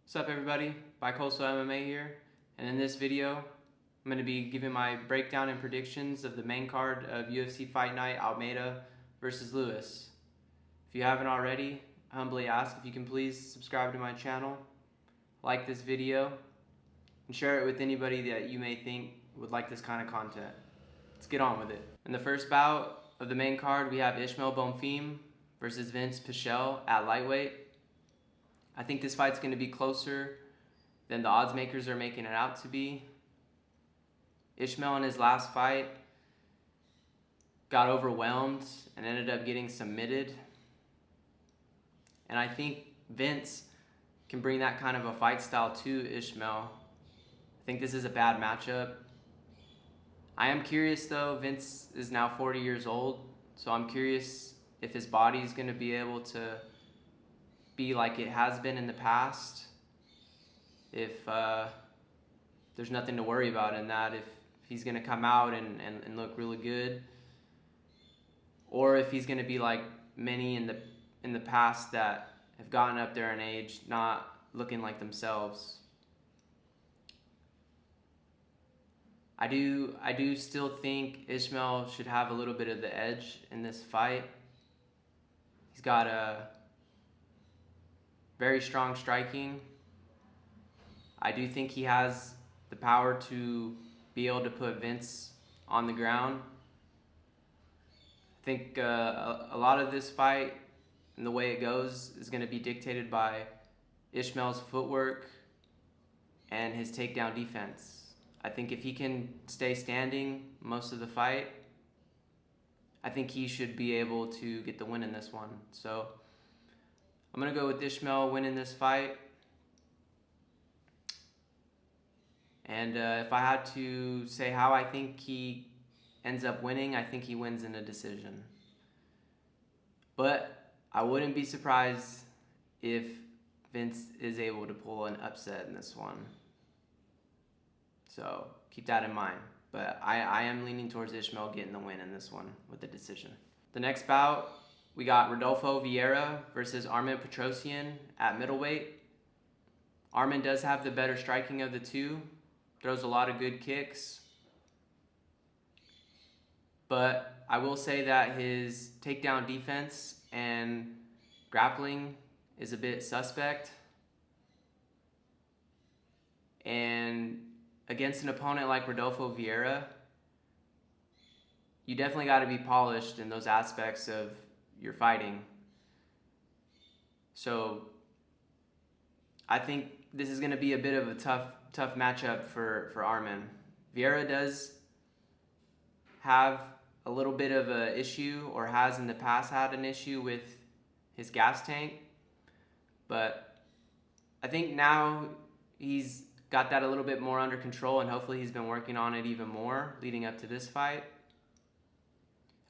What's up everybody, Bicoastal MMA here, and in this video I'm going to be giving my breakdown and predictions of the main card of UFC Fight Night Almeida versus Lewis. If you haven't already, I humbly ask if you can please subscribe to my channel, like this video, and share it with anybody that you may think would like this kind of content. Let's get on with it. In the first bout of the main card we have Ismael Bonfim versus Vince Pichel at lightweight. I think this fight's going to be closer than the odds makers are making it out to be. Ismael in his last fight got overwhelmed and ended up getting submitted. And I think Vince can bring that kind of a fight style to Ismael. I think this is a bad matchup. I am curious though, Vince is now 40 years old, so I'm curious if his body is going to be able to be like it has been in the past, if there's nothing to worry about in that, if he's going to come out and look really good, or if he's going to be like many in the past that have gotten up there in age not looking like themselves. I do still think Ismael should have a little bit of the edge in this fight. He's got a very strong striking. I do think he has the power to be able to put Vince on the ground. I think a lot of this fight and the way it goes is going to be dictated by Ismael's footwork and his takedown defense. I think if he can stay standing most of the fight, I think he should be able to get the win in this one. So I'm going to go with Ismael winning this fight. And if I had to say how I think he ends up winning, I think he wins in a decision. But I wouldn't be surprised if Vince is able to pull an upset in this one. So keep that in mind. But I am leaning towards Ismael getting the win in this one with the decision. The next bout, we got Rodolfo Vieira versus Armen Petrosyan at middleweight. Armen does have the better striking of the two, throws a lot of good kicks. But I will say that his takedown defense and grappling is a bit suspect. And against an opponent like Rodolfo Vieira, you definitely got to be polished in those aspects of your fighting. So I think this is going to be a bit of a tough matchup for Armen. Vieira does have a little bit of an issue, or has in the past had an issue with his gas tank, but I think now he's got that a little bit more under control, and hopefully he's been working on it even more leading up to this fight.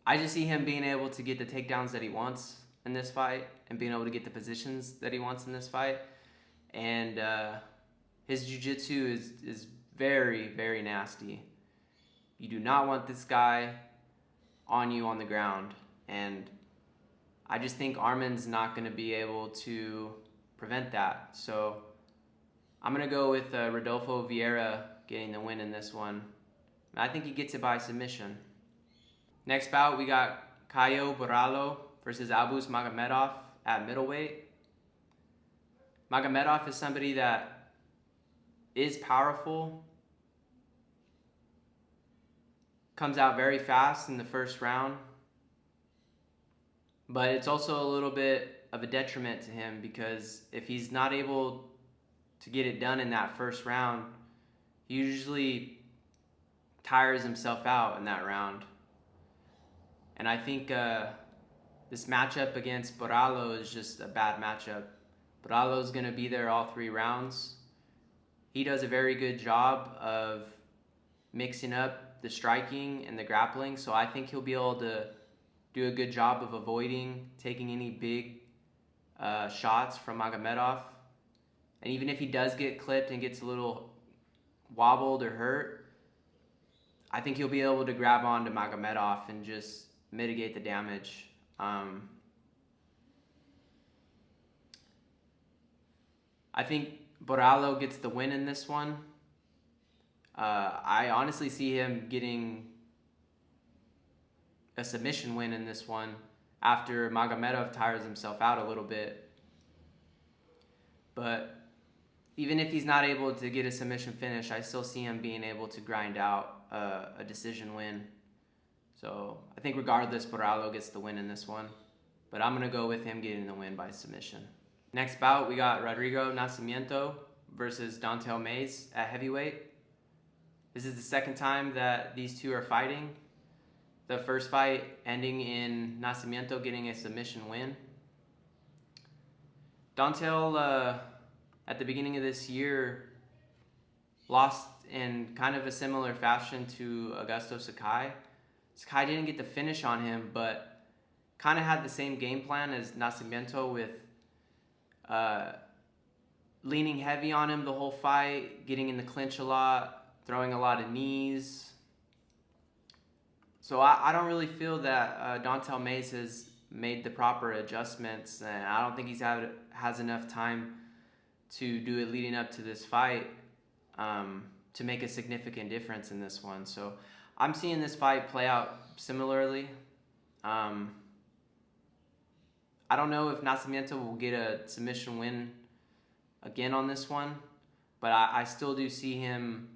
I just see him being able to get the takedowns that he wants in this fight and being able to get the positions that he wants in this fight. And his jiu-jitsu is very, very nasty. You do not want this guy on you on the ground. And I just think Armen's not going to be able to prevent that. So I'm going to go with Rodolfo Vieira getting the win in this one. I think he gets it by submission. Next bout, we got Caio Borralho versus Abus Magomedov at middleweight. Magomedov is somebody that is powerful, comes out very fast in the first round, but it's also a little bit of a detriment to him, because if he's not able to get it done in that first round, he usually tires himself out in that round. And I think this matchup against Borralho is just a bad matchup. Borralho's going to be there all 3 rounds. He does a very good job of mixing up the striking and the grappling, so I think he'll be able to do a good job of avoiding taking any big shots from Magomedov. And even if he does get clipped and gets a little wobbled or hurt, I think he'll be able to grab onto Magomedov and just mitigate the damage. I think Borrallo gets the win in this one. I honestly see him getting a submission win in this one after Magomedov tires himself out a little bit. But even if he's not able to get a submission finish, I still see him being able to grind out a decision win. So I think regardless, Borrallo gets the win in this one. But I'm going to go with him getting the win by submission. Next bout, we got Rodrigo Nascimento versus Dante Almeida at heavyweight. This is the second time that these two are fighting. The first fight ending in Nascimento getting a submission win. Dante, at the beginning of this year, lost in kind of a similar fashion to Augusto Sakai. Sakai didn't get the finish on him, but kind of had the same game plan as Nascimento with leaning heavy on him the whole fight, getting in the clinch a lot, throwing a lot of knees. So I don't really feel that Dante Almeida has made the proper adjustments, and I don't think has enough time to do it leading up to this fight to make a significant difference in this one. So I'm seeing this fight play out similarly. I don't know if Nascimento will get a submission win again on this one, but I still do see him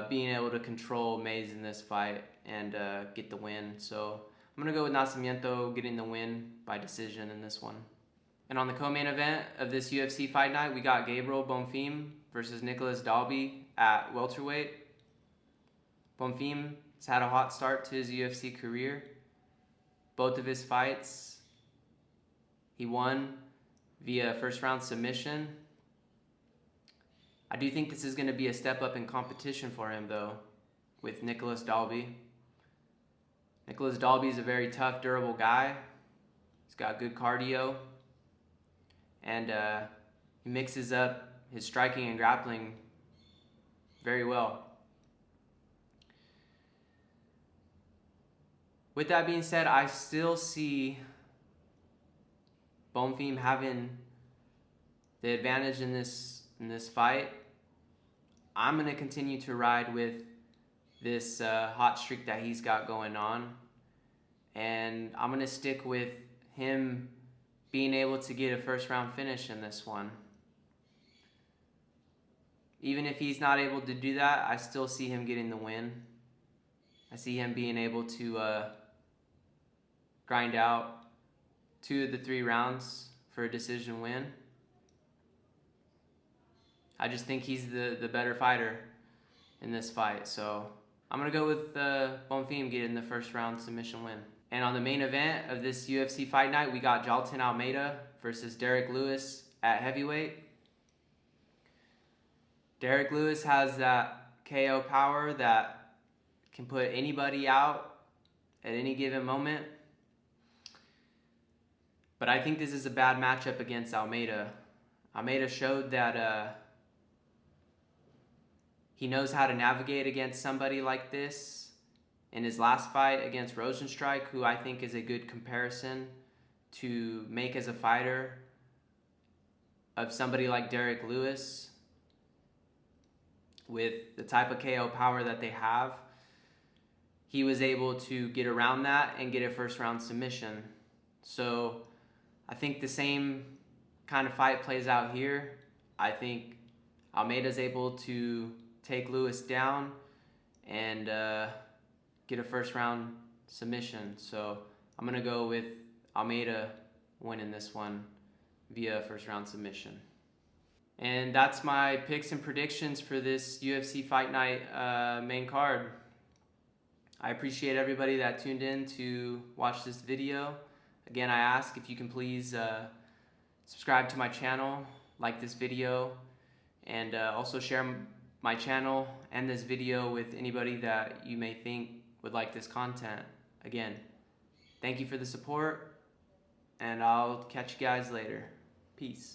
being able to control Mays in this fight and get the win. So I'm going to go with Nascimento getting the win by decision in this one. And on the co-main event of this UFC fight night, we got Gabriel Bonfim versus Nicholas Dalby at welterweight. Bonfim has had a hot start to his UFC career. Both of his fights, he won via first round submission. I do think this is going to be a step up in competition for him, though, with Nicholas Dalby. Nicholas Dalby is a very tough, durable guy. He's got good cardio, and he mixes up his striking and grappling very well. With that being said, I still see Bonfim having the advantage in this fight. I'm going to continue to ride with this hot streak that he's got going on, and I'm going to stick with him being able to get a first round finish in this one. Even if he's not able to do that, I still see him getting the win. I see him being able to grind out 2 of the 3 rounds for a decision win. I just think he's the better fighter in this fight. So I'm going to go with Bonfim getting the first round submission win. And on the main event of this UFC fight night, we got Jailton Almeida versus Derek Lewis at heavyweight. Derek Lewis has that KO power that can put anybody out at any given moment. But I think this is a bad matchup against Almeida. Almeida showed that he knows how to navigate against somebody like this in his last fight against Rosenstrike, who I think is a good comparison to make as a fighter of somebody like Derek Lewis. With the type of KO power that they have, he was able to get around that and get a first round submission. So I think the same kind of fight plays out here. I think Almeida's able to take Lewis down and get a first round submission. So I'm going to go with Almeida winning this one via first round submission. And that's my picks and predictions for this UFC Fight Night main card. I appreciate everybody that tuned in to watch this video. Again, I ask if you can please subscribe to my channel, like this video, and also share my channel and this video with anybody that you may think would like this content. Again, thank you for the support, and I'll catch you guys later. Peace.